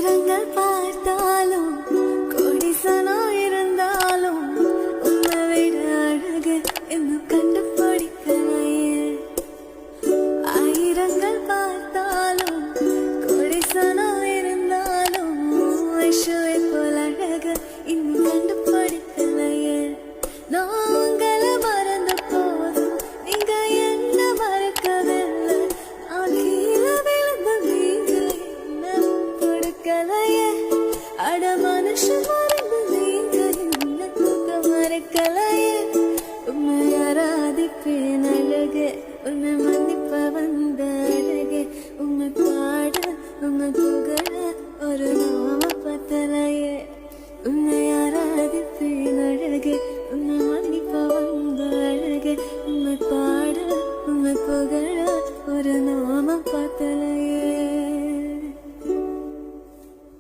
ஆயிரங்கள் பார்த்தாலும் கோடிசனா இருந்தாலும் உன்னை விட அழகு இன்னும் கண்டுபிடிக்கலையே. ஆயிரங்கள் பார்த்தாலும் கோடிசனா இருந்தாலும் ஐஷுவை போல் அழகு இன்னும் கண்டுபிடிக்கலையே. நாங்களை மறந்த போதும் நீங்க என்ன மறக்கவில்லை. நான் கீழே விழுந்த நீங்க என்ன கொடுக்கலையே. அட மனுஷன்